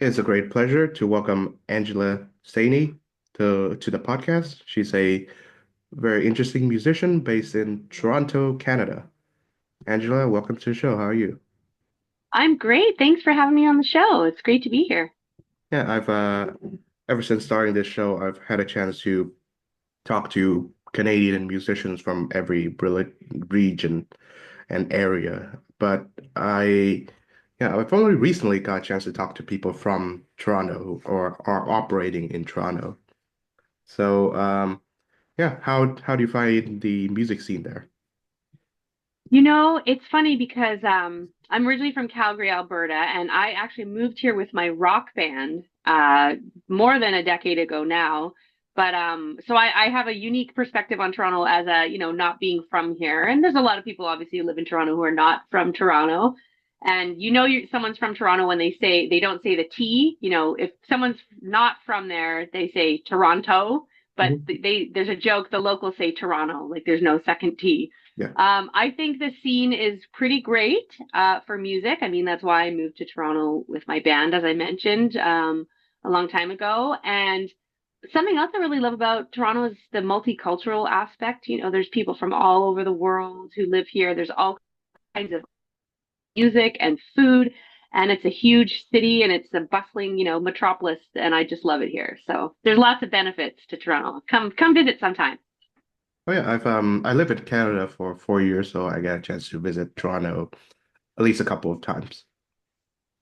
It's a great pleasure to welcome Angela Saini to the podcast. She's a very interesting musician based in Toronto, Canada. Angela, welcome to the show. How are you? I'm great. Thanks for having me on the show. It's great to be here. Yeah, I've ever since starting this show, I've had a chance to talk to Canadian musicians from every region and area. But I, yeah, I've only recently got a chance to talk to people from Toronto or are operating in Toronto. So, yeah, how do you find the music scene there? It's funny because I'm originally from Calgary, Alberta, and I actually moved here with my rock band more than a decade ago now. But so I have a unique perspective on Toronto as not being from here. And there's a lot of people obviously who live in Toronto who are not from Toronto. And someone's from Toronto when they don't say the T. If someone's not from there, they say Toronto. But Mhm. there's a joke, the locals say Toronto, like there's no second T. Yeah. I think the scene is pretty great for music. I mean, that's why I moved to Toronto with my band, as I mentioned a long time ago. And something else I really love about Toronto is the multicultural aspect. There's people from all over the world who live here. There's all kinds of music and food, and it's a huge city and it's a bustling, metropolis, and I just love it here. So there's lots of benefits to Toronto. Come visit sometime. Oh yeah, I lived in Canada for 4 years, so I got a chance to visit Toronto at least a couple of times.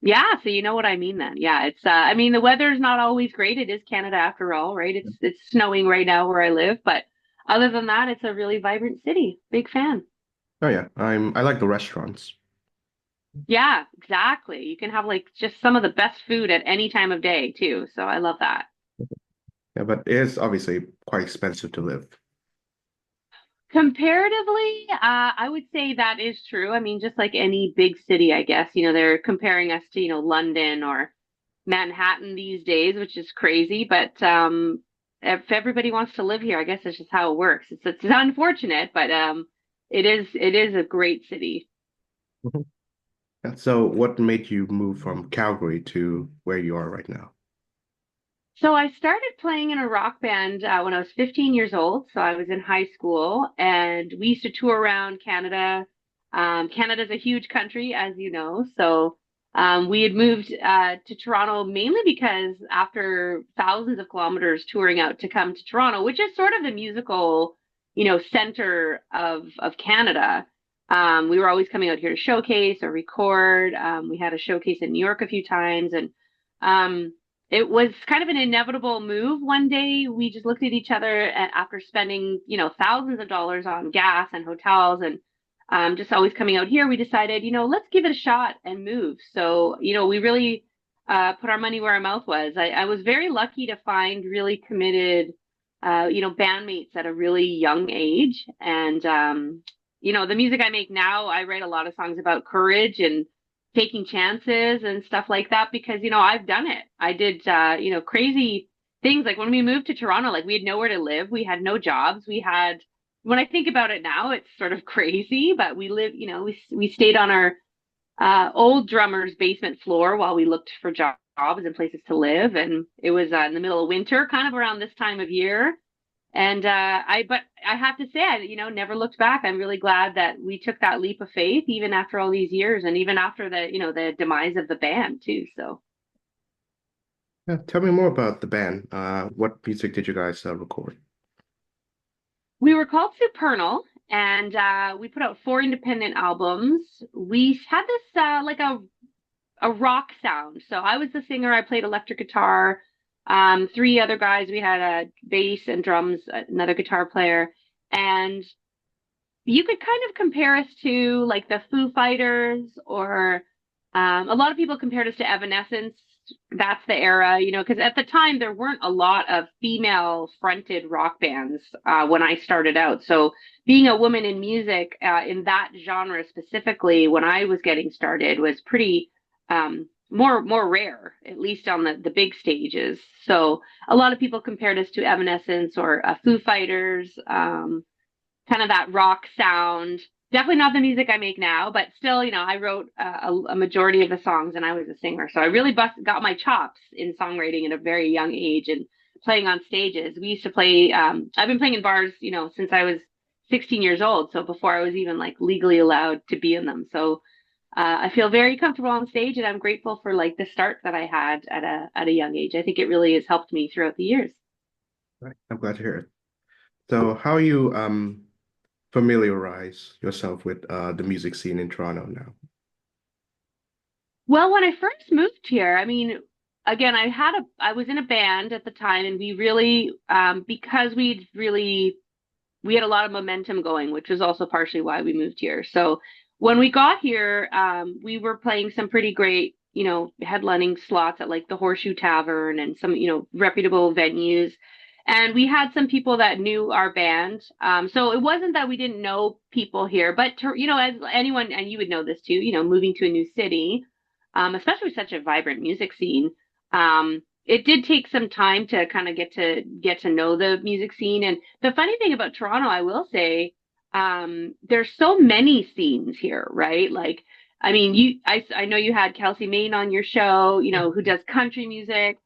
Yeah, so you know what I mean then. Yeah, it's I mean the weather's not always great. It is Canada after all, right? It's snowing right now where I live, but other than that, it's a really vibrant city. Big fan. Oh yeah, I like the restaurants. Yeah, exactly. You can have like just some of the best food at any time of day too. So I love that. Yeah, but it is obviously quite expensive to live. Comparatively, I would say that is true. I mean, just like any big city, I guess, they're comparing us to, London or Manhattan these days, which is crazy. But if everybody wants to live here, I guess that's just how it works. It's unfortunate, but it is a great city. Mhm. Yeah, so what made you move from Calgary to where you are right now? So I started playing in a rock band when I was 15 years old. So I was in high school, and we used to tour around Canada. Canada's a huge country, as you know. So we had moved to Toronto mainly because after thousands of kilometers touring out to come to Toronto, which is sort of the musical, center of Canada. We were always coming out here to showcase or record. We had a showcase in New York a few times, and um, it was kind of an inevitable move. One day we just looked at each other after spending, thousands of dollars on gas and hotels and just always coming out here. We decided, let's give it a shot and move. So, we really put our money where our mouth was. I was very lucky to find really committed, bandmates at a really young age. And, the music I make now, I write a lot of songs about courage and taking chances and stuff like that because I've done it. I did crazy things like when we moved to Toronto, like we had nowhere to live, we had no jobs, we had when I think about it now, it's sort of crazy, but we lived, we stayed on our old drummer's basement floor while we looked for jobs and places to live, and it was in the middle of winter, kind of around this time of year. And but I have to say, I, never looked back. I'm really glad that we took that leap of faith, even after all these years, and even after the demise of the band too. So Yeah, tell me more about the band. What music did you guys record? we were called Supernal, and we put out 4 independent albums. We had this like a rock sound. So I was the singer. I played electric guitar. Three other guys. We had a bass and drums, another guitar player, and you could kind of compare us to like the Foo Fighters or a lot of people compared us to Evanescence. That's the era, because at the time there weren't a lot of female fronted rock bands when I started out. So being a woman in music in that genre specifically when I was getting started was pretty more rare, at least on the big stages. So a lot of people compared us to Evanescence or Foo Fighters. Kind of that rock sound. Definitely not the music I make now, but still, I wrote a majority of the songs and I was a singer. So I really got my chops in songwriting at a very young age and playing on stages. We used to play, I've been playing in bars, since I was 16 years old. So before I was even like legally allowed to be in them. So I feel very comfortable on stage and I'm grateful for like the start that I had at a young age. I think it really has helped me throughout the years. Right. I'm glad to hear it. So how you familiarize yourself with the music scene in Toronto now? Well, when I first moved here, I mean, again, I was in a band at the time, and we really, because we had a lot of momentum going, which was also partially why we moved here. So when we got here, we were playing some pretty great, headlining slots at like the Horseshoe Tavern and some, reputable venues. And we had some people that knew our band. So it wasn't that we didn't know people here, but as anyone, and you would know this too, moving to a new city, especially with such a vibrant music scene, it did take some time to kind of get to know the music scene. And the funny thing about Toronto, I will say, there's so many scenes here, right? Like, I mean, I know you had Kelsey Main on your show, who does country music,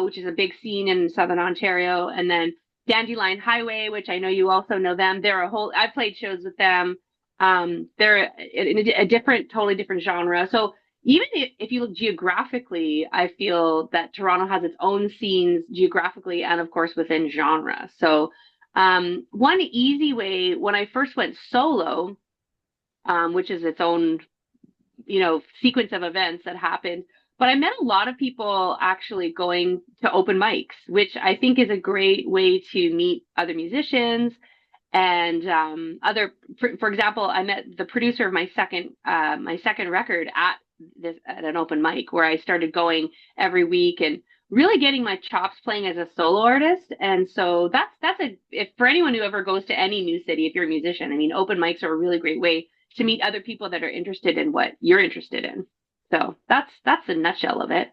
which is a big scene in Southern Ontario, and then Dandelion Highway, which I know you also know them. I've played shows with them. They're in a different, totally different genre. So even if you look geographically, I feel that Toronto has its own scenes geographically and, of course, within genre. So, one easy way when I first went solo, which is its own, sequence of events that happened, but I met a lot of people actually going to open mics, which I think is a great way to meet other musicians and for example, I met the producer of my second record at an open mic where I started going every week and really getting my chops playing as a solo artist. And so that's a if for anyone who ever goes to any new city, if you're a musician, I mean, open mics are a really great way to meet other people that are interested in what you're interested in. So that's the nutshell of it.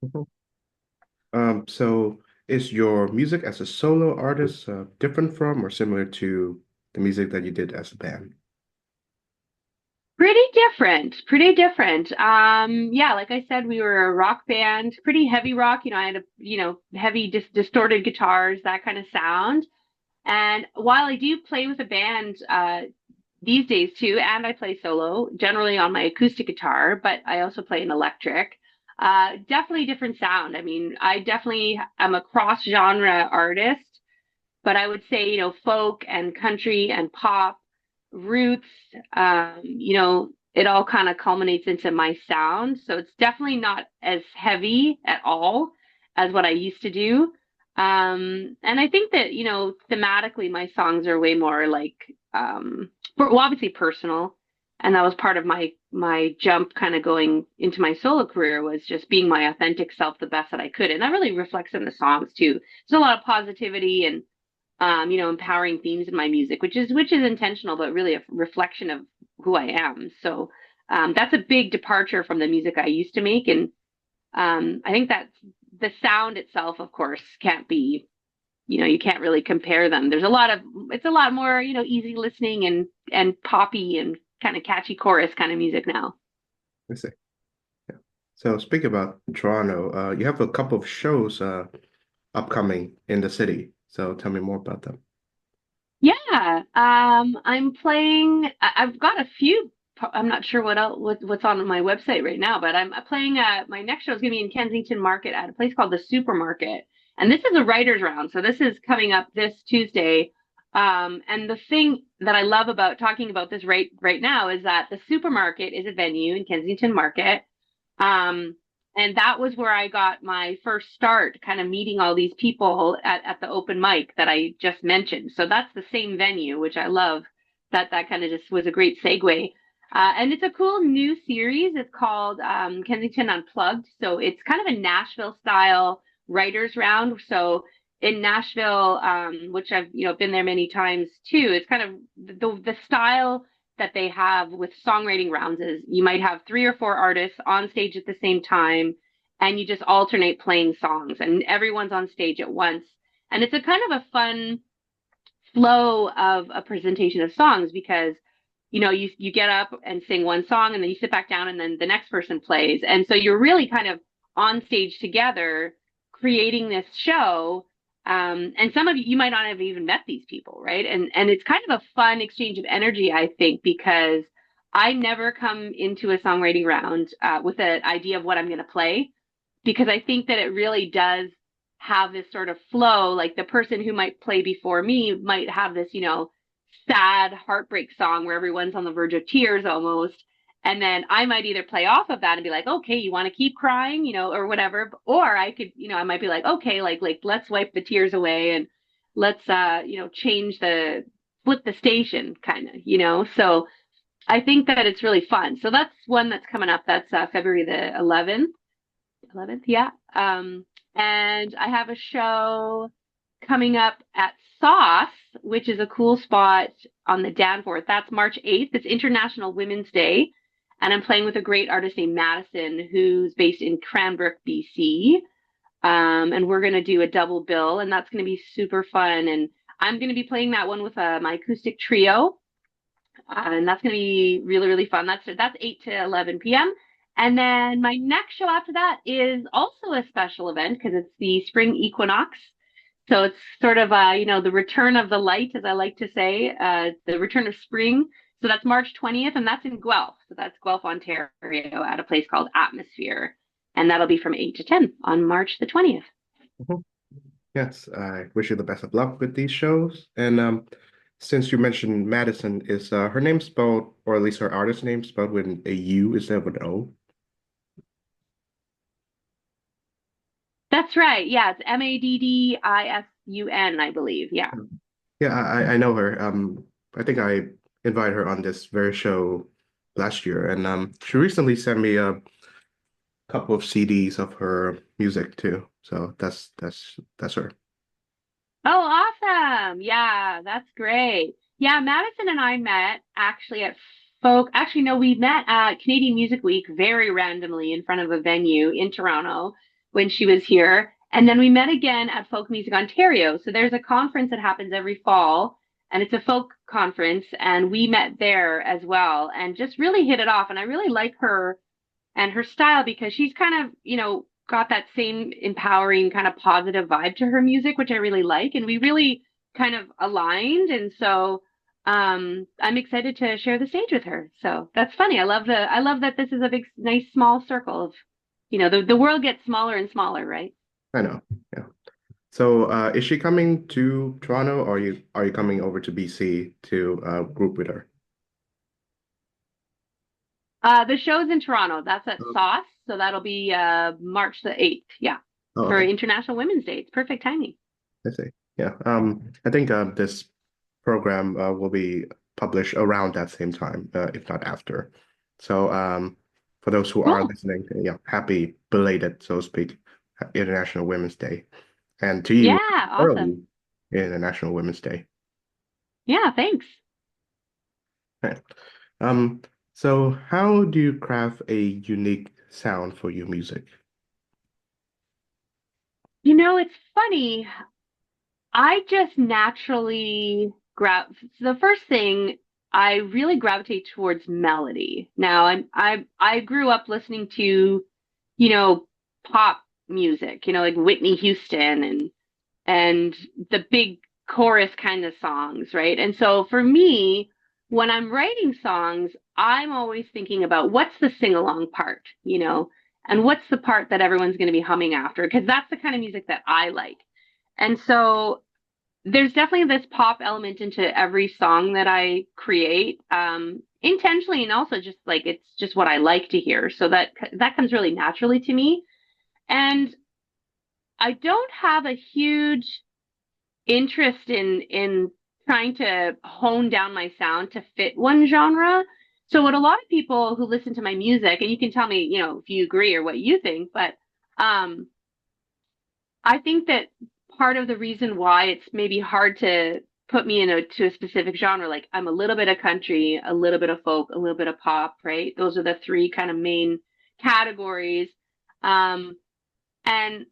Mhm. So is your music as a solo artist different from or similar to the music that you did as a band? Pretty different, pretty different. Yeah, like I said, we were a rock band, pretty heavy rock. I had heavy distorted guitars, that kind of sound. And while I do play with a band, these days too, and I play solo, generally on my acoustic guitar, but I also play an electric. Definitely different sound. I mean, I definitely am a cross-genre artist, but I would say, folk and country and pop roots, it all kind of culminates into my sound. So it's definitely not as heavy at all as what I used to do. And I think that, thematically, my songs are way more like, well, obviously personal. And that was part of my jump kind of going into my solo career was just being my authentic self the best that I could. And that really reflects in the songs too. There's a lot of positivity and empowering themes in my music, which is intentional, but really a reflection of who I am. So that's a big departure from the music I used to make, and I think that the sound itself, of course, can't be, you can't really compare them. It's a lot more, easy listening and poppy and kind of catchy chorus kind of music now. I see. Yeah. So speak about Toronto. You have a couple of shows upcoming in the city. So tell me more about them. Yeah, I'm playing. I've got a few. I'm not sure what's on my website right now, but I'm playing. My next show is going to be in Kensington Market at a place called the Supermarket, and this is a writers' round. So this is coming up this Tuesday. And the thing that I love about talking about this right now is that the Supermarket is a venue in Kensington Market. Um, and that was where I got my first start, kind of meeting all these people at the open mic that I just mentioned. So that's the same venue, which I love. That kind of just was a great segue. And it's a cool new series. It's called Kensington Unplugged. So it's kind of a Nashville style writers round. So in Nashville, which I've been there many times too, it's kind of the style that they have with songwriting rounds is you might have three or four artists on stage at the same time, and you just alternate playing songs, and everyone's on stage at once. And it's a kind of a fun flow of a presentation of songs because you get up and sing one song and then you sit back down and then the next person plays. And so you're really kind of on stage together creating this show. And some of you might not have even met these people, right? And it's kind of a fun exchange of energy, I think, because I never come into a songwriting round with an idea of what I'm going to play, because I think that it really does have this sort of flow. Like the person who might play before me might have this, sad heartbreak song where everyone's on the verge of tears almost. And then I might either play off of that and be like, okay, you want to keep crying, or whatever. Or I could, I might be like, okay, like let's wipe the tears away and let's change flip the station kind of, So I think that it's really fun. So that's one that's coming up. That's February the 11th, yeah. And I have a show coming up at Sauce, which is a cool spot on the Danforth. That's March 8th. It's International Women's Day. And I'm playing with a great artist named Madison, who's based in Cranbrook, BC. And we're going to do a double bill, and that's going to be super fun. And I'm going to be playing that one with my acoustic trio. And that's going to be really, really fun. That's 8 to 11 p.m. And then my next show after that is also a special event because it's the spring equinox. So it's sort of, the return of the light, as I like to say, the return of spring. So that's March 20th, and that's in Guelph. So that's Guelph, Ontario, at a place called Atmosphere. And that'll be from 8 to 10 on March the 20th. Mhm. Yes, I wish you the best of luck with these shows. And since you mentioned Madison, is her name spelled, or at least her artist name spelled with a U instead of an O? That's right. Yeah, it's Maddisun, I believe. Yeah. Yeah, I know her. I think I invited her on this very show last year, and she recently sent me a couple of CDs of her music too. So that's her. Oh, awesome. Yeah, that's great. Yeah, Madison and I met actually at actually, no, we met at Canadian Music Week very randomly in front of a venue in Toronto when she was here. And then we met again at Folk Music Ontario. So there's a conference that happens every fall, and it's a folk conference. And we met there as well and just really hit it off. And I really like her and her style because she's kind of, got that same empowering kind of positive vibe to her music, which I really like. And we really kind of aligned. And so I'm excited to share the stage with her. So that's funny. I love that this is a big, nice, small circle of, the world gets smaller and smaller, right? I know. Yeah. So is she coming to Toronto, or are you coming over to BC to group with her? The show's in Toronto. That's at Oh, Sauce. So that'll be March the 8th. Yeah. oh, For okay. International Women's Day. It's perfect timing. I see. Yeah. I think this program will be published around that same time, if not after. So, for those who are Cool. listening, yeah, happy belated, so to speak, International Women's Day, and to you, Yeah, awesome. early International Women's Day. Yeah, thanks. Right. Um, so how do you craft a unique sound for your music? It's funny. I just naturally the first thing I really gravitate towards melody. Now, I grew up listening to, you know, pop music, like Whitney Houston and the big chorus kind of songs, right? And so for me, when I'm writing songs, I'm always thinking about what's the sing-along part, and what's the part that everyone's going to be humming after, because that's the kind of music that I like. And so there's definitely this pop element into every song that I create, intentionally, and also just like it's just what I like to hear. So that comes really naturally to me. And I don't have a huge interest in trying to hone down my sound to fit one genre. So what a lot of people who listen to my music, and you can tell me, if you agree or what you think, but um, I think that part of the reason why it's maybe hard to put me to a specific genre, like I'm a little bit of country, a little bit of folk, a little bit of pop, right? Those are the three kind of main categories. Um, and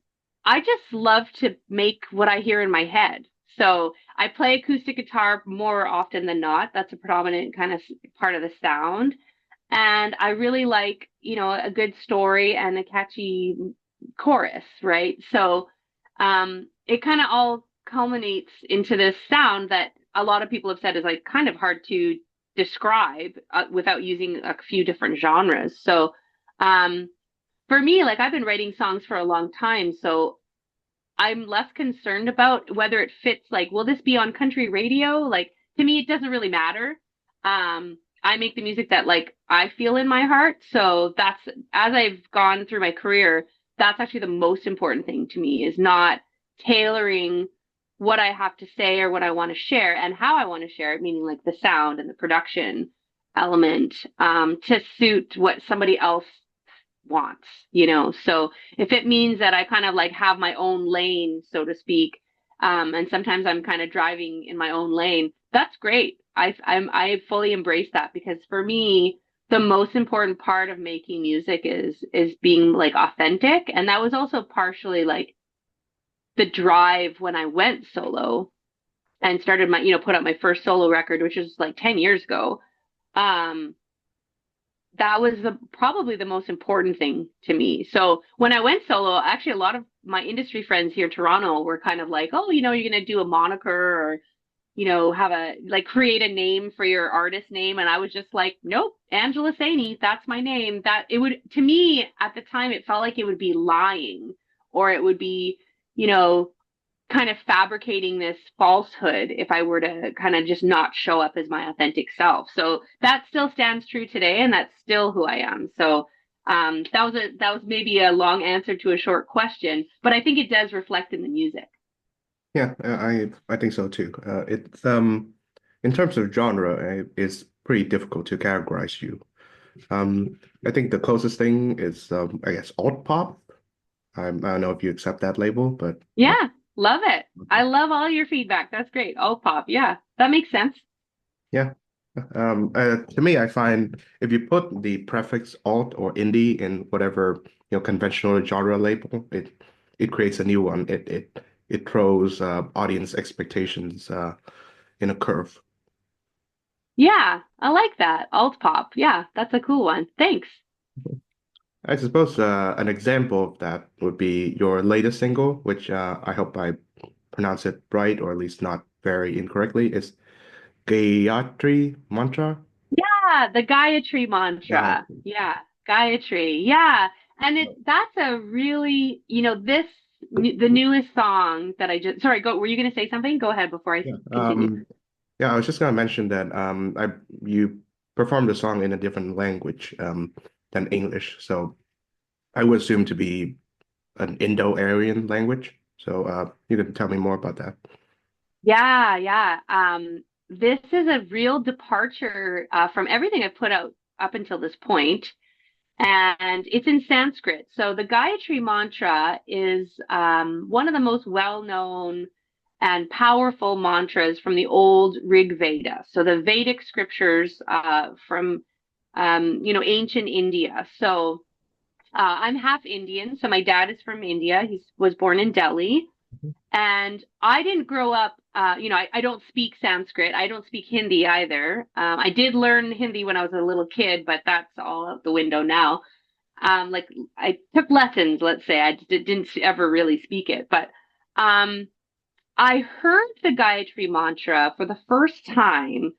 I just love to make what I hear in my head. So I play acoustic guitar more often than not. That's a predominant kind of part of the sound. And I really like, a good story and a catchy chorus, right? So it kind of all culminates into this sound that a lot of people have said is like kind of hard to describe without using a few different genres. So um, for me, like I've been writing songs for a long time, so I'm less concerned about whether it fits, like, will this be on country radio? Like, to me, it doesn't really matter. I make the music that like I feel in my heart. So that's, as I've gone through my career, that's actually the most important thing to me is not tailoring what I have to say or what I want to share and how I want to share it, meaning like the sound and the production element, to suit what somebody else wants, So if it means that I kind of like have my own lane, so to speak, and sometimes I'm kind of driving in my own lane, that's great. I fully embrace that because for me, the most important part of making music is being like authentic. And that was also partially like the drive when I went solo and started put out my first solo record, which was like 10 years ago. Um, that was probably the most important thing to me. So when I went solo, actually a lot of my industry friends here in Toronto were kind of like, oh, you're going to do a moniker or, have a like create a name for your artist name. And I was just like, nope, Angela Saini, that's my name. That it would, to me at the time, it felt like it would be lying or it would be, you know, kind of fabricating this falsehood if I were to kind of just not show up as my authentic self. So that still stands true today, and that's still who I am. So that was maybe a long answer to a short question, but I think it does reflect in the music. Yeah, I think so too. It's in terms of genre, it's pretty difficult to categorize you. I think the closest thing is I guess alt pop. I don't know if you accept that label, but Yeah, love it. I love all your feedback. That's great. Alt pop. Yeah, that makes sense. yeah. To me, I find if you put the prefix alt or indie in whatever conventional genre label, it creates a new one. It throws audience expectations in a curve. Yeah, I like that. Alt pop. Yeah, that's a cool one. Thanks. I suppose an example of that would be your latest single, which I hope I pronounce it right or at least not very incorrectly. Is Gayatri Mantra? Yeah, the Gayatri Yeah. mantra. Yeah, Gayatri. Yeah. And that's a really, the newest song that I just, sorry, were you going to say something? Go ahead before I Yeah. continue. Yeah, I was just gonna mention that you performed the song in a different language than English, so I would assume to be an Indo-Aryan language. So you can tell me more about that. Yeah, yeah. This is a real departure from everything I've put out up until this point, and it's in Sanskrit. So the Gayatri mantra is one of the most well-known and powerful mantras from the old Rig Veda. So the Vedic scriptures from ancient India. So I'm half Indian. So my dad is from India. He was born in Delhi. And I didn't grow up, I don't speak Sanskrit. I don't speak Hindi either. I did learn Hindi when I was a little kid, but that's all out the window now. Like I took lessons, let's say. I didn't ever really speak it, but um, I heard the Gayatri mantra for the first time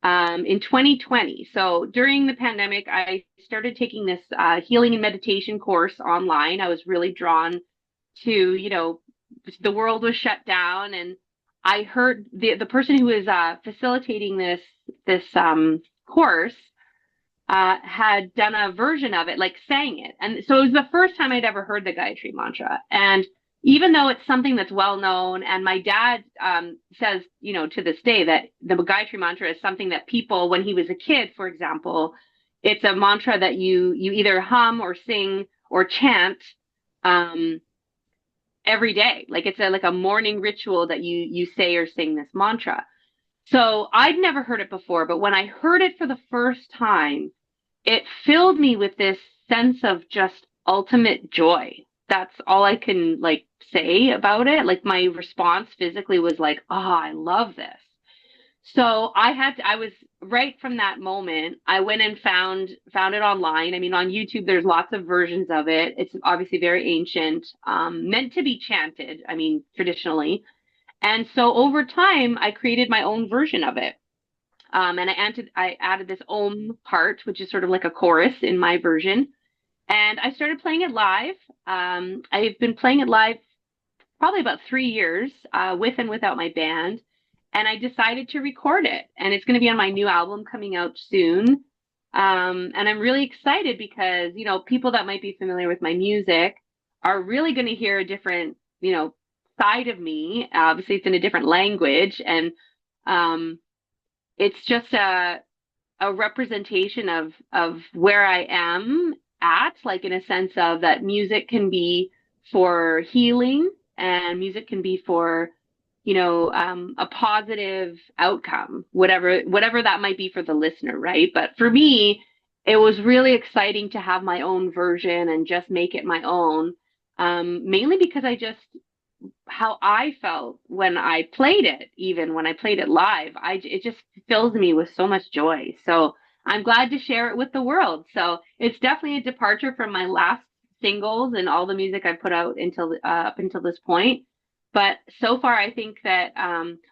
in 2020. So during the pandemic, I started taking this healing and meditation course online. I was really drawn to, the world was shut down, and I heard the person who was facilitating this course had done a version of it, like sang it. And so it was the first time I'd ever heard the Gayatri Mantra. And even though it's something that's well known, and my dad says, to this day that the Gayatri Mantra is something that people, when he was a kid, for example, it's a mantra that you either hum or sing or chant um, every day. Like it's like a morning ritual that you say or sing this mantra. So I'd never heard it before, but when I heard it for the first time, it filled me with this sense of just ultimate joy. that's all I can like say about it. Like my response physically was like, "Oh, I love this." So I was right from that moment. I went and found it online. I mean, on YouTube, there's lots of versions of it. It's obviously very ancient, meant to be chanted. I mean, traditionally. And so over time, I created my own version of it. And I added this Om part, which is sort of like a chorus in my version. And I started playing it live. I've been playing it live probably about 3 years, with and without my band. And I decided to record it. And it's going to be on my new album coming out soon. And I'm really excited because, people that might be familiar with my music are really going to hear a different, side of me. Obviously, it's in a different language. And um, it's just a representation of where I am at, like in a sense of that music can be for healing and music can be for, a positive outcome, whatever that might be for the listener, right? But for me, it was really exciting to have my own version and just make it my own. Mainly because how I felt when I played it, even when I played it live, it just fills me with so much joy. So I'm glad to share it with the world. So it's definitely a departure from my last singles and all the music I put out up until this point. But so far, I think that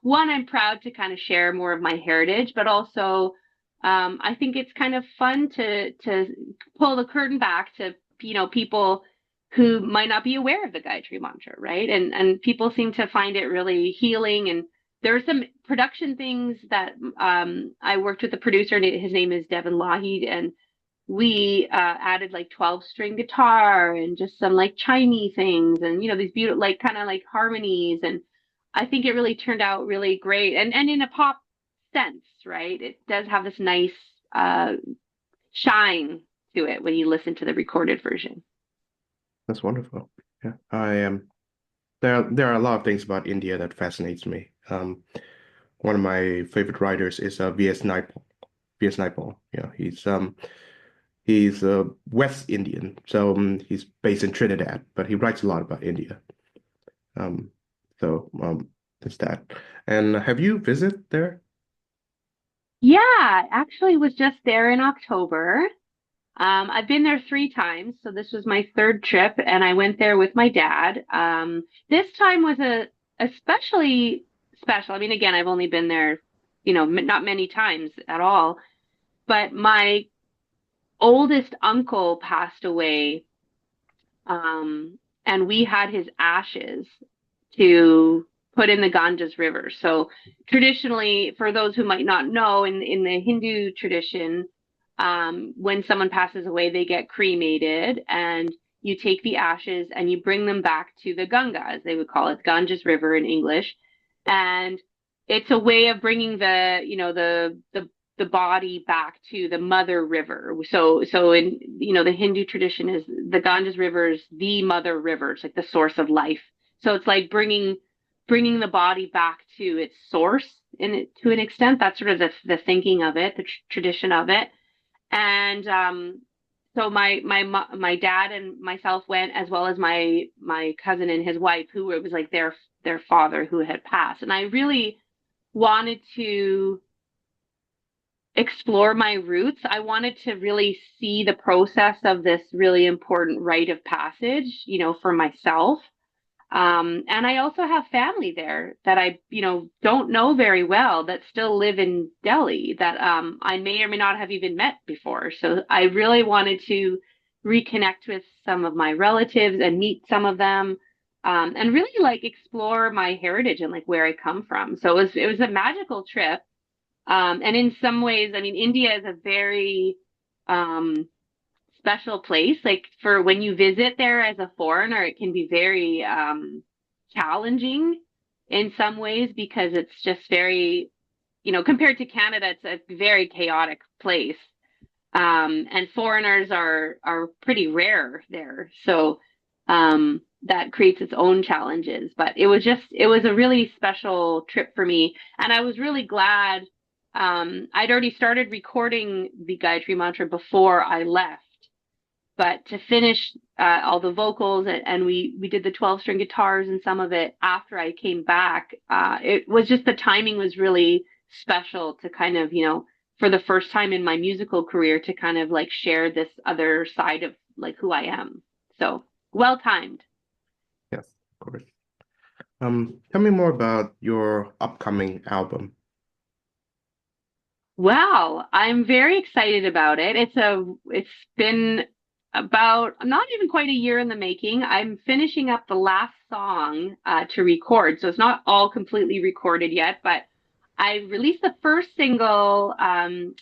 one, I'm proud to kind of share more of my heritage, but also I think it's kind of fun to pull the curtain back to people who might not be aware of the Gayatri Mantra, right? And people seem to find it really healing. And there are some production things that I worked with a producer, and his name is Devin Lahid, and we added like 12-string guitar and just some like chimey things, and these beautiful like kind of like harmonies. And I think it really turned out really great, and in a pop sense, right? It does have this nice uh, shine to it when you listen to the recorded version. That's wonderful. Yeah, I am. There are a lot of things about India that fascinates me. One of my favorite writers is V.S. Naipaul. V.S. Naipaul. Yeah, he's West Indian, so he's based in Trinidad, but he writes a lot about India. Um, so there's that. And have you visited there? Yeah, actually was just there in October. I've been there 3 times, so this was my third trip, and I went there with my dad. This time was especially special. I mean, again, I've only been there, not many times at all, but my oldest uncle passed away, and we had his ashes to put in the Ganges River. So traditionally, for those who might not know, in the Hindu tradition, when someone passes away, they get cremated, and you take the ashes and you bring them back to the Ganga, as they would call it, Ganges River in English. And it's a way of bringing the body back to the mother river. So in the Hindu tradition is the Ganges River is the mother river. It's like the source of life. So it's like bringing the body back to its source to an extent. That's sort of the thinking of it, the tradition of it. And so my dad and myself went, as well as my cousin and his wife, who it was like their father who had passed. And I really wanted to explore my roots. I wanted to really see the process of this really important rite of passage, for myself. And I also have family there that I, don't know very well that still live in Delhi that I may or may not have even met before. So I really wanted to reconnect with some of my relatives and meet some of them, and really like explore my heritage and like where I come from. So it was a magical trip. And in some ways, I mean, India is a very um, special place. Like for when you visit there as a foreigner, it can be very challenging in some ways because it's just very, compared to Canada, it's a very chaotic place. And foreigners are pretty rare there. So that creates its own challenges. But it was a really special trip for me. And I was really glad. I'd already started recording the Gayatri Mantra before I left. but to finish all the vocals and we did the 12-string guitars and some of it after I came back, it was just the timing was really special to kind of, for the first time in my musical career to kind of like share this other side of like who I am. So well timed. Yes, of course. Tell me more about your upcoming album. Wow, I'm very excited about it. It's been about not even quite a year in the making. I'm finishing up the last song to record, so it's not all completely recorded yet, but I released the first single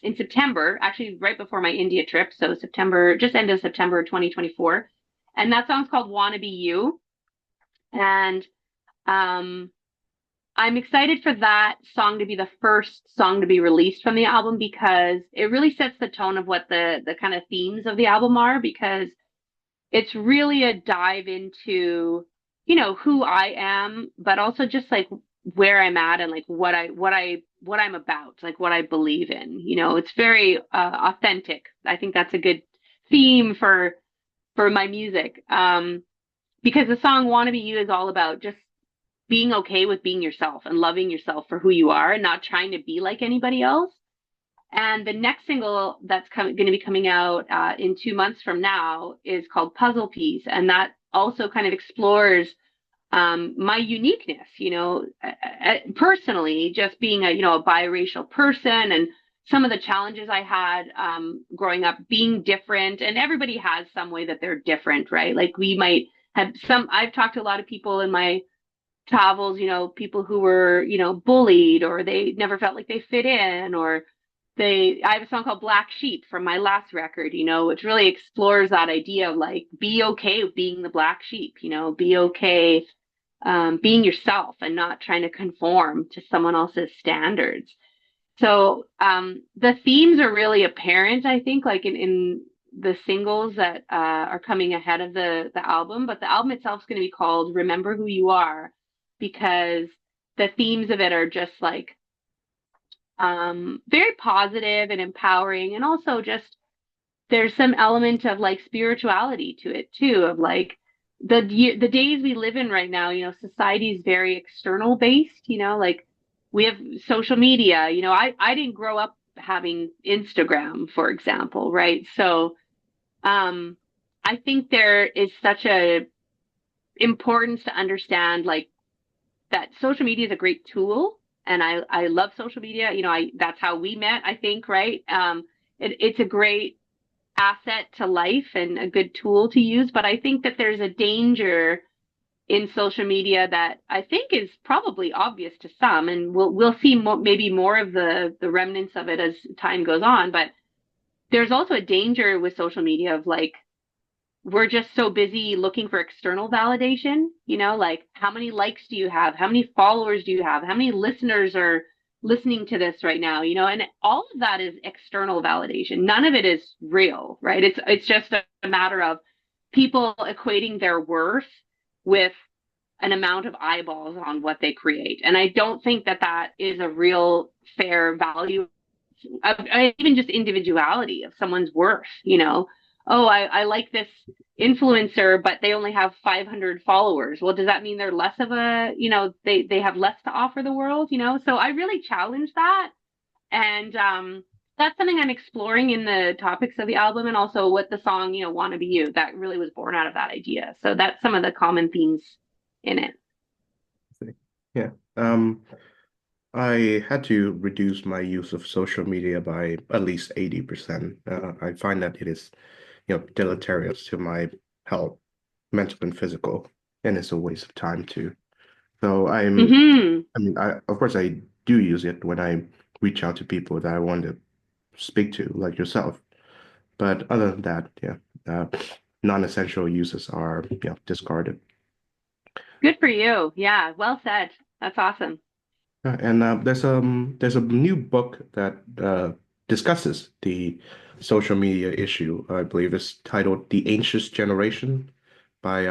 in September, actually right before my India trip, so September, just end of September 2024. And that song's called Wanna Be You. And um I'm excited for that song to be the first song to be released from the album because it really sets the tone of what the kind of themes of the album are because it's really a dive into, who I am, but also just like where I'm at and like what I'm about, like what I believe in. It's very authentic. I think that's a good theme for my music. Because the song "Wanna Be You" is all about just being okay with being yourself and loving yourself for who you are and not trying to be like anybody else. And the next single that's going to be coming out in 2 months from now is called Puzzle Piece. And that also kind of explores my uniqueness, personally, just being a biracial person and some of the challenges I had growing up being different. And everybody has some way that they're different, right? Like we might have I've talked to a lot of people in my travels, people who were, bullied or they never felt like they fit in or I have a song called Black Sheep from my last record, which really explores that idea of like, be okay with being the black sheep, be okay, being yourself and not trying to conform to someone else's standards. So, the themes are really apparent, I think, like in the singles that, are coming ahead of the album, but the album itself is going to be called Remember Who You Are because the themes of it are just like very positive and empowering, and also just there's some element of like spirituality to it too, of like the days we live in right now. Society is very external based. Like we have social media. I didn't grow up having Instagram, for example, right? So um, I think there is such a importance to understand like that social media is a great tool and I love social media. That's how we met, I think, right? It's a great asset to life and a good tool to use, but I think that there's a danger in social media that I think is probably obvious to some, and we'll see maybe more of the remnants of it as time goes on, but there's also a danger with social media of like we're just so busy looking for external validation, like how many likes do you have? How many followers do you have? How many listeners are listening to this right now? And all of that is external validation. None of it is real, right? It's just a matter of people equating their worth with an amount of eyeballs on what they create. And I don't think that that is a real fair value of even just individuality of someone's worth. Oh, I like this influencer, but they only have 500 followers. Well, does that mean they're less of they have less to offer the world? So I really challenge that. And that's something I'm exploring in the topics of the album and also what the song, Wanna Be You, that really was born out of that idea. So that's some of the common themes in it. Yeah. Um, I had to reduce my use of social media by at least 80%. I find that it is, deleterious to my health, mental and physical, and it's a waste of time too. So Hmm. I mean, of course I do use it when I reach out to people that I want to speak to, like yourself. But other than that, yeah, uh, non-essential uses are, discarded. Good for you. Yeah, well said. That's awesome. And there's a new book that discusses the social media issue. I believe it's titled "The Anxious Generation" by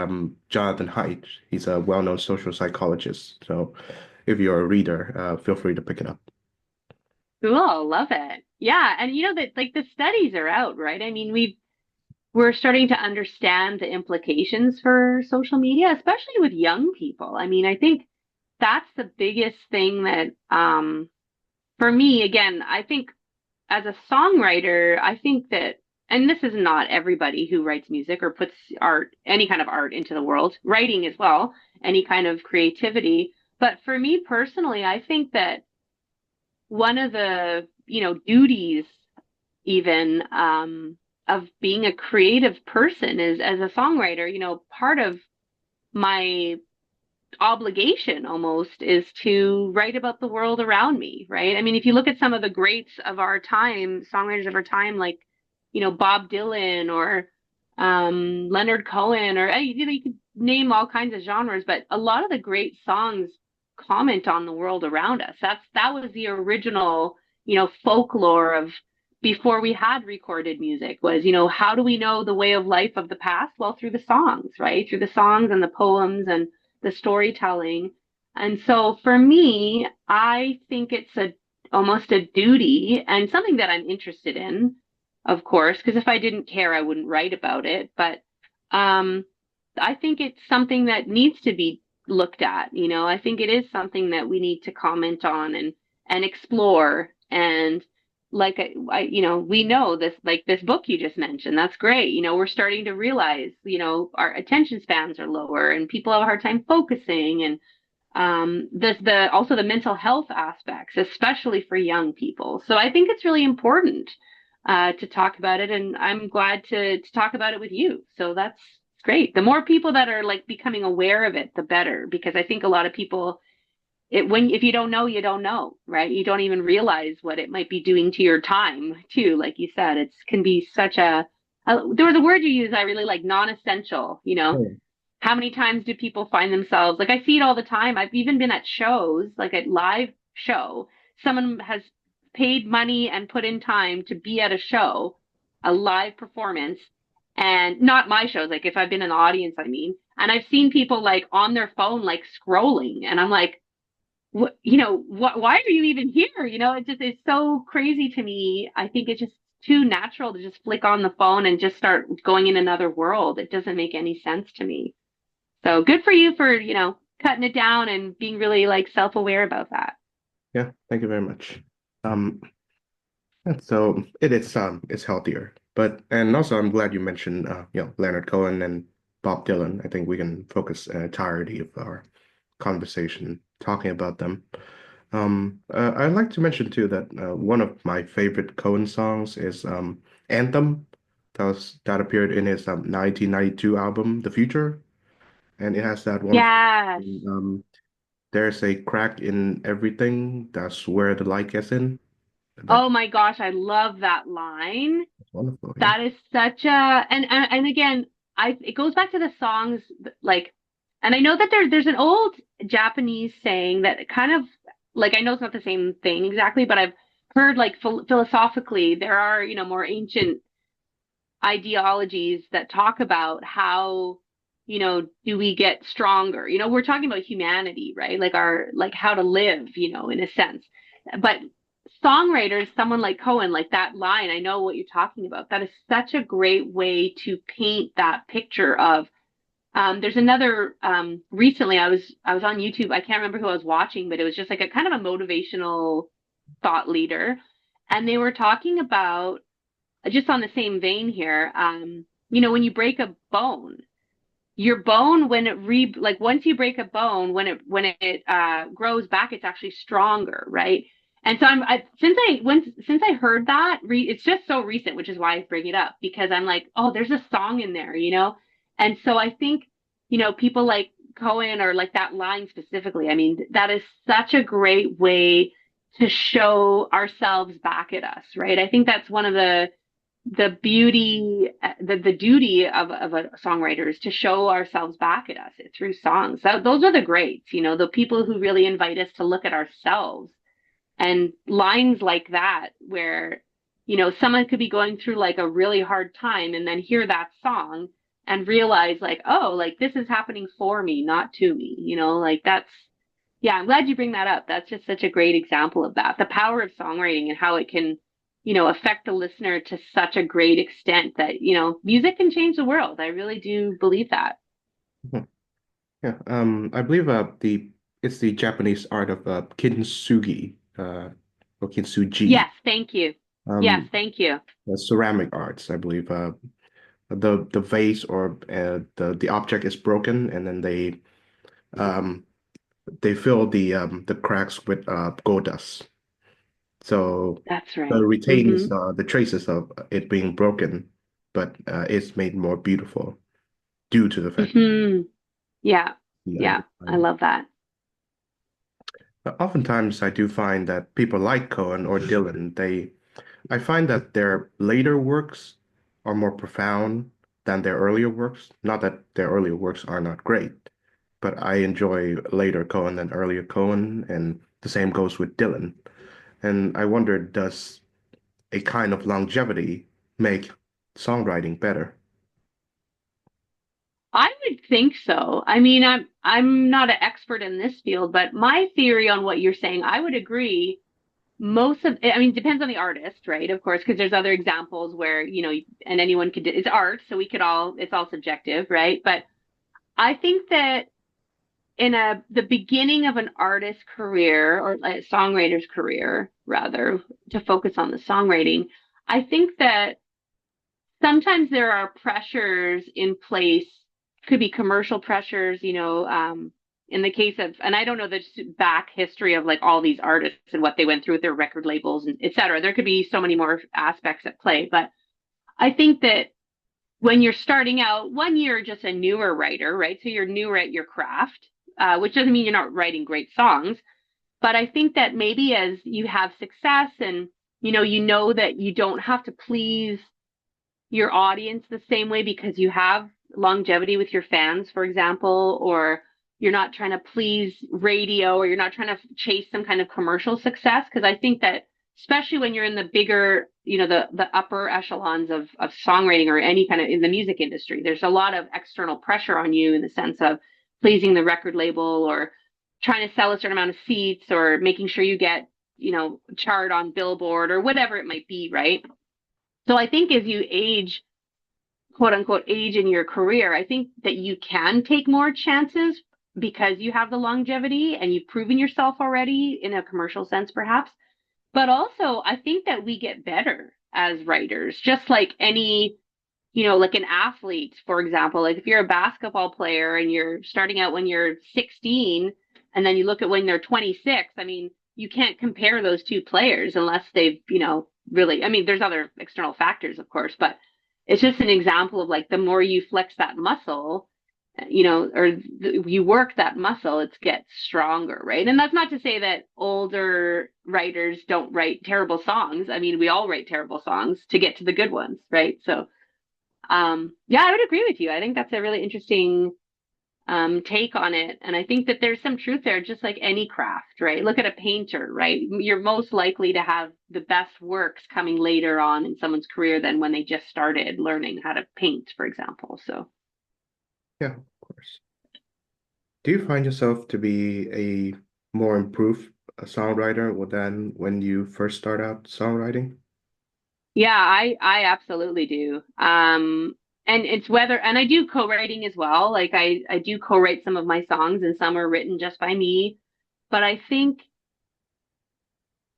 Jonathan Haidt. He's a well-known social psychologist. So if you're a reader, feel free to pick it up. Cool. Love it. Yeah. And that like the studies are out, right? I mean, we're starting to understand the implications for social media, especially with young people. I mean, I think that's the biggest thing that, for me, again, I think as a songwriter, I think that, and this is not everybody who writes music or puts art, any kind of art into the world, writing as well, any kind of creativity. But for me personally, I think that one of the, duties even of being a creative person is as a songwriter, part of my obligation almost is to write about the world around me, right? I mean, if you look at some of the greats of our time, songwriters of our time, like, Bob Dylan or Leonard Cohen, or you could name all kinds of genres, but a lot of the great songs comment on the world around us. That was the original, folklore of before we had recorded music was, how do we know the way of life of the past? Well, through the songs, right? Through the songs and the poems and the storytelling. And so for me, I think it's almost a duty and something that I'm interested in, of course, because if I didn't care, I wouldn't write about it. But um, I think it's something that needs to be looked at. I think it is something that we need to comment on and explore. And like we know this, like this book you just mentioned, that's great. We're starting to realize, our attention spans are lower and people have a hard time focusing and the also the mental health aspects, especially for young people. So I think it's really important to talk about it, and I'm glad to talk about it with you. So that's great. The more people that are like becoming aware of it, the better, because I think a lot of people if you don't know, you don't know, right? You don't even realize what it might be doing to your time too. Like you said, it can be such there was a word you used I really like, non-essential, Oh, how many times do people find themselves like I see it all the time. I've even been at shows, like at live show. Someone has paid money and put in time to be at a show, a live performance, and not my shows, like if I've been in the audience, I mean, and I've seen people like on their phone, like scrolling, and I'm like, why are you even here? It just is so crazy to me. I think it's just too natural to just flick on the phone and just start going in another world. It doesn't make any sense to me. So good for you for, cutting it down and being really like self-aware about that. yeah, thank you very much. Um, and so it's healthier. But and also I'm glad you mentioned Leonard Cohen and Bob Dylan. I think we can focus an entirety of our conversation talking about them. I'd like to mention too that one of my favorite Cohen songs is Anthem. That appeared in his 1992 album, The Future, and it has that wonderful. Yes. Um, there's a crack in everything. That's where the light gets in. That Oh my gosh, I love that line. that's wonderful. Yeah. That is such a and again, I it goes back to the songs like, and I know that there's an old Japanese saying that kind of like I know it's not the same thing exactly, but I've heard like philosophically there are, more ancient ideologies that talk about how, do we get stronger? We're talking about humanity, right? Like like how to live, in a sense. But songwriters, someone like Cohen, like that line, I know what you're talking about. That is such a great way to paint that picture of there's another recently I was on YouTube. I can't remember who I was watching, but it was just like a kind of a motivational thought leader. And they were talking about just on the same vein here, when you break a bone, your bone when it like once you break a bone, when it grows back, it's actually stronger, right? And so since I heard that, it's just so recent, which is why I bring it up because I'm like, oh, there's a song in there, and so I think people like Cohen or like that line specifically. I mean, that is such a great way to show ourselves back at us, right? I think that's one of the beauty, the duty of a songwriter is to show ourselves back at us through songs. Those are the greats, the people who really invite us to look at ourselves. And lines like that, where, someone could be going through like a really hard time and then hear that song and realize like, oh, like this is happening for me, not to me, like yeah, I'm glad you bring that up. That's just such a great example of that. The power of songwriting and how it can affect the listener to such a great extent that, music can change the world. I really do believe that. Mhm. Yeah. I believe the it's the Japanese art of kintsugi, or kintsugi. Yes, thank you. Yes, Um, thank you. ceramic arts, I believe. The vase or the object is broken, and then um they fill the cracks with gold dust. So That's it right. retains the traces of it being broken, but it's made more beautiful due to the fact Hmm. Yeah. the Yeah. I design. love that. But oftentimes, I do find that people like Cohen or Dylan, I find that their later works are more profound than their earlier works. Not that their earlier works are not great, but I enjoy later Cohen than earlier Cohen, and the same goes with Dylan. And I wonder, does a kind of longevity make songwriting better? I would think so. I mean, I'm not an expert in this field, but my theory on what you're saying, I would agree. Most of, I mean, it depends on the artist, right? Of course, because there's other examples where, and anyone could, it's art, so it's all subjective, right? But I think that the beginning of an artist's career or a songwriter's career, rather, to focus on the songwriting, I think that sometimes there are pressures in place, could be commercial pressures, in the case of, and I don't know the back history of like all these artists and what they went through with their record labels and et cetera. There could be so many more aspects at play, but I think that when you're starting out, one, you're just a newer writer, right? So you're newer at your craft, which doesn't mean you're not writing great songs. But I think that maybe as you have success and, you know that you don't have to please your audience the same way because you have longevity with your fans, for example, or you're not trying to please radio or you're not trying to chase some kind of commercial success. Because I think that especially when you're in the bigger, the upper echelons of songwriting or any kind of in the music industry, there's a lot of external pressure on you in the sense of pleasing the record label or trying to sell a certain amount of seats or making sure you get, chart on Billboard or whatever it might be, right? So I think as you age, quote unquote, age in your career, I think that you can take more chances because you have the longevity and you've proven yourself already in a commercial sense, perhaps. But also, I think that we get better as writers, just like any, like an athlete, for example. Like if you're a basketball player and you're starting out when you're 16 and then you look at when they're 26, I mean, you can't compare those two players unless they've, really, I mean, there's other external factors, of course, but it's just an example of like the more you flex that muscle, or you work that muscle, it gets stronger, right? And that's not to say that older writers don't write terrible songs. I mean, we all write terrible songs to get to the good ones, right? So, yeah, I would agree with you. I think that's a really interesting take on it. And I think that there's some truth there, just like any craft, right? Look at a painter, right? You're most likely to have the best works coming later on in someone's career than when they just started learning how to paint, for example. So, Yeah, of course. Do you find yourself to be a more improved songwriter than when you first start out songwriting? yeah, I absolutely do. And it's whether, and I do co-writing as well. Like I do co-write some of my songs and some are written just by me. But I think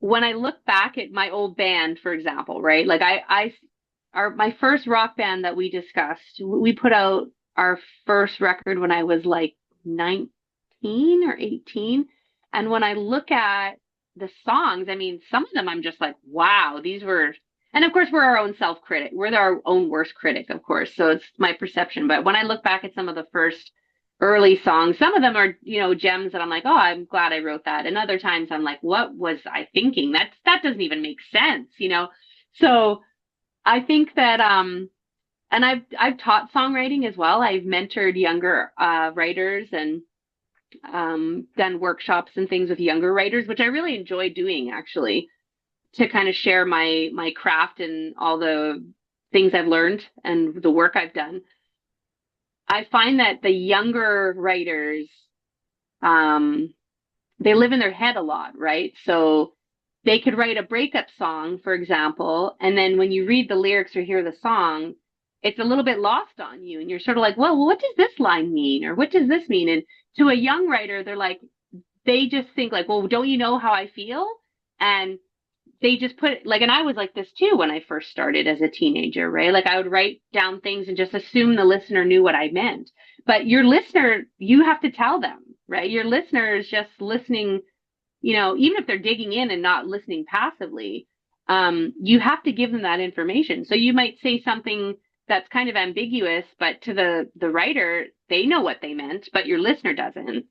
when I look back at my old band, for example, right? Like my first rock band that we discussed, we put out our first record when I was like 19 or 18. And when I look at the songs, I mean, some of them I'm just like, wow, these were, and of course we're our own self-critic. We're our own worst critic, of course. So it's my perception. But when I look back at some of the first early songs. Some of them are, gems that I'm like, oh, I'm glad I wrote that. And other times I'm like, what was I thinking? That doesn't even make sense. So I think that and I've taught songwriting as well. I've mentored younger writers and done workshops and things with younger writers, which I really enjoy doing actually, to kind of share my craft and all the things I've learned and the work I've done. I find that the younger writers um they live in their head a lot, right? So they could write a breakup song, for example, and then when you read the lyrics or hear the song, it's a little bit lost on you, and you're sort of like, well, what does this line mean, or what does this mean? And to a young writer, they're like, they just think like, well, don't you know how I feel? And they just put like, and I was like this too when I first started as a teenager, right? Like I would write down things and just assume the listener knew what I meant. But your listener, you have to tell them, right? Your listener is just listening, even if they're digging in and not listening passively, you have to give them that information. So you might say something that's kind of ambiguous, but to the writer, they know what they meant, but your listener doesn't.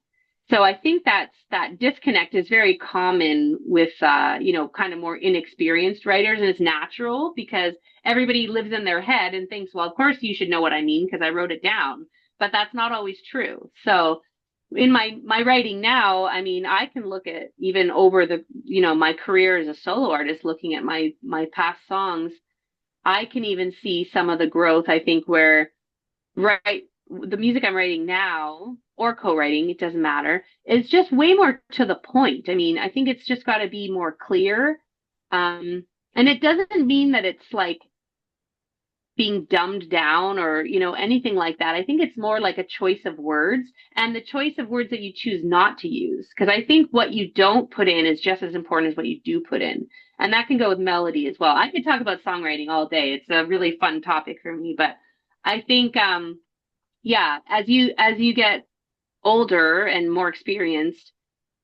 So I think that disconnect is very common with kind of more inexperienced writers, and it's natural because everybody lives in their head and thinks, well, of course you should know what I mean because I wrote it down. But that's not always true. So in my writing now, I mean, I can look at even over my career as a solo artist, looking at my past songs, I can even see some of the growth, I think, where right the music I'm writing now or co-writing, it doesn't matter, is just way more to the point. I mean, I think it's just got to be more clear. And it doesn't mean that it's like being dumbed down or, anything like that. I think it's more like a choice of words and the choice of words that you choose not to use. Because I think what you don't put in is just as important as what you do put in. And that can go with melody as well. I could talk about songwriting all day. It's a really fun topic for me, but I think, yeah, as you get older and more experienced,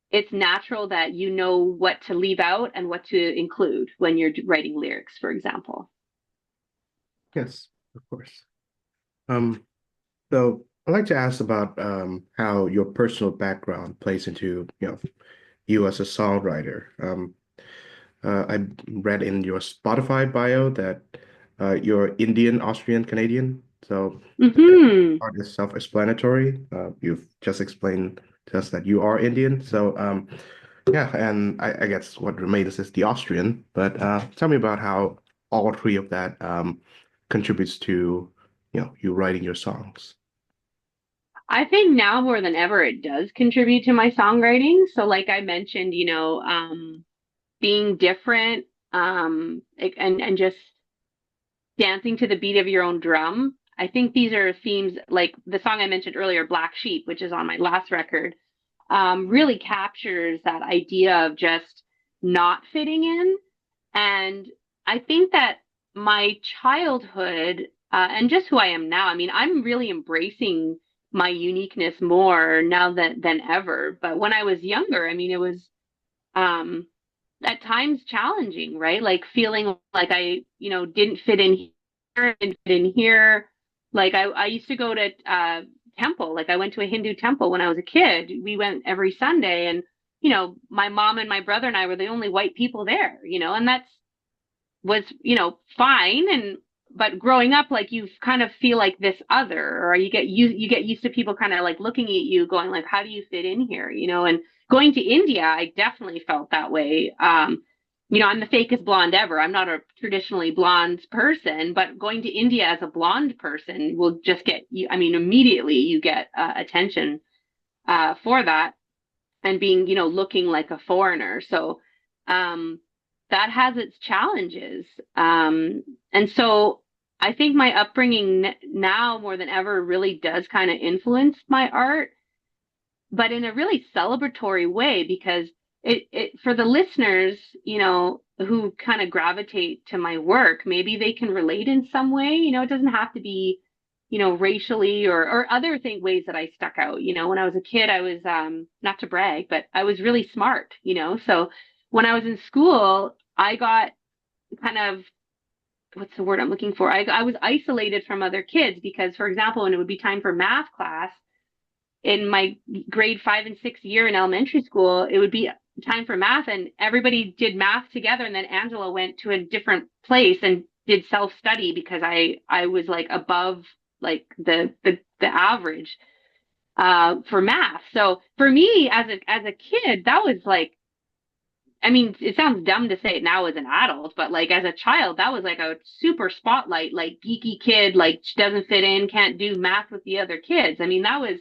it's natural that you know what to leave out and what to include when you're writing lyrics, for example. Yes, of course. Um, so I'd like to ask about how your personal background plays into, you as a songwriter. I read in your Spotify bio that you're Indian, Austrian, Canadian. So that Hmm. part is self-explanatory. You've just explained to us that you are Indian. So yeah, and I guess what remains is the Austrian. But tell me about how all three of that contributes to, you writing your songs. I think now more than ever it does contribute to my songwriting. So like I mentioned, being different, and just dancing to the beat of your own drum. I think these are themes like the song I mentioned earlier, Black Sheep, which is on my last record, really captures that idea of just not fitting in. And I think that my childhood, and just who I am now, I mean, I'm really embracing my uniqueness more now than ever. But when I was younger, I mean, it was um, at times challenging, right? Like feeling like I, didn't fit in here, didn't fit in here. Like I used to go to temple. Like I went to a Hindu temple when I was a kid. We went every Sunday, and my mom and my brother and I were the only white people there, and that's was, fine. And but growing up, like you kind of feel like this other, or you get used to people kind of like looking at you, going like, how do you fit in here, And going to India, I definitely felt that way. I'm the fakest blonde ever. I'm not a traditionally blonde person, but going to India as a blonde person will just get you. I mean, immediately you get attention for that and being, looking like a foreigner. So um, that has its challenges. And so I think my upbringing now more than ever really does kind of influence my art, but in a really celebratory way because it for the listeners, who kind of gravitate to my work, maybe they can relate in some way. It doesn't have to be racially or other ways that I stuck out. When I was a kid, I was, not to brag, but I was really smart, so when I was in school, I got kind of, what's the word I'm looking for? I was isolated from other kids because, for example, when it would be time for math class in my grade 5 and 6 year in elementary school, it would be time for math and everybody did math together. And then Angela went to a different place and did self study because I was like above like the average for math. So for me as a kid, that was like, I mean, it sounds dumb to say it now as an adult, but like as a child, that was like a super spotlight, like geeky kid, like doesn't fit in, can't do math with the other kids. I mean, that was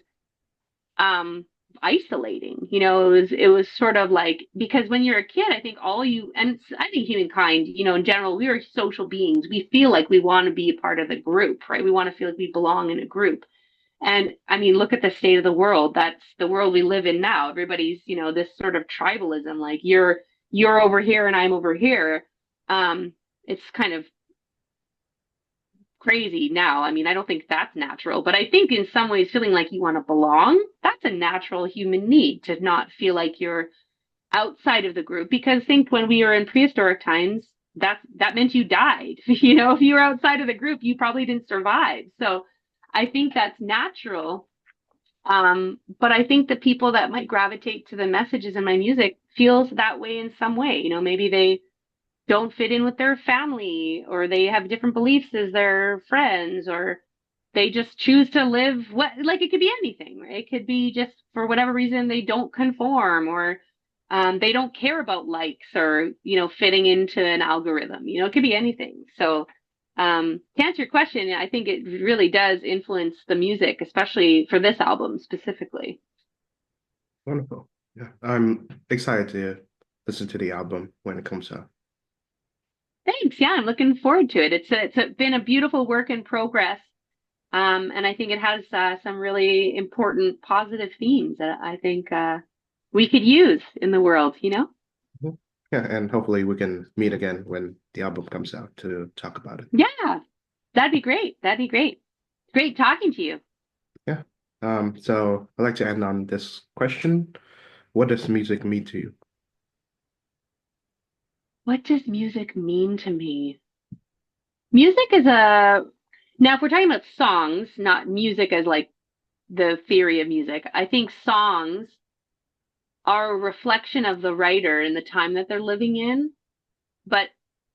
isolating. It was sort of like, because when you're a kid, I think all you, and I think humankind, in general, we are social beings. We feel like we want to be a part of the group, right? We want to feel like we belong in a group. And I mean, look at the state of the world. That's the world we live in now. Everybody's, this sort of tribalism, like you're over here and I'm over here. It's kind of crazy now. I mean, I don't think that's natural, but I think in some ways feeling like you want to belong, that's a natural human need to not feel like you're outside of the group. Because think when we were in prehistoric times, that meant you died. If you were outside of the group, you probably didn't survive. So I think that's natural. But I think the people that might gravitate to the messages in my music feels that way in some way. Maybe they don't fit in with their family, or they have different beliefs as their friends, or they just choose to live what, like, it could be anything, right? It could be just for whatever reason they don't conform, or they don't care about likes, or fitting into an algorithm. It could be anything. So to answer your question, I think it really does influence the music, especially for this album specifically. Wonderful. Yeah, I'm excited to listen to the album when it comes out. Thanks. Yeah, I'm looking forward to it. Been a beautiful work in progress. And I think it has some really important positive themes that I think we could use in the world. Mhm. Yeah, and hopefully we can meet again when the album comes out to talk about it. Yeah, that'd be great. That'd be great. Great talking to you. Yeah. So I'd like to end on this question. What does music mean to you? What does music mean to me? Music is a, now if we're talking about songs, not music as like the theory of music, I think songs are a reflection of the writer and the time that they're living in. But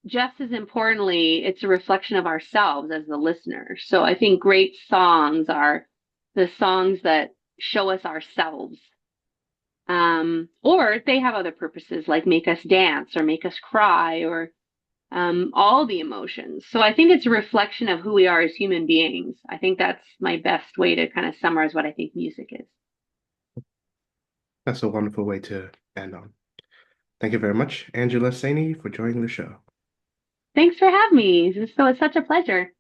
just as importantly, it's a reflection of ourselves as the listener. So I think great songs are the songs that show us ourselves. Or they have other purposes like make us dance or make us cry, or all the emotions. So I think it's a reflection of who we are as human beings. I think that's my best way to kind of summarize what I think music is. That's a wonderful way to end on. Thank you very much, Angela Saini, for joining the show. Thanks for having me. It's such a pleasure.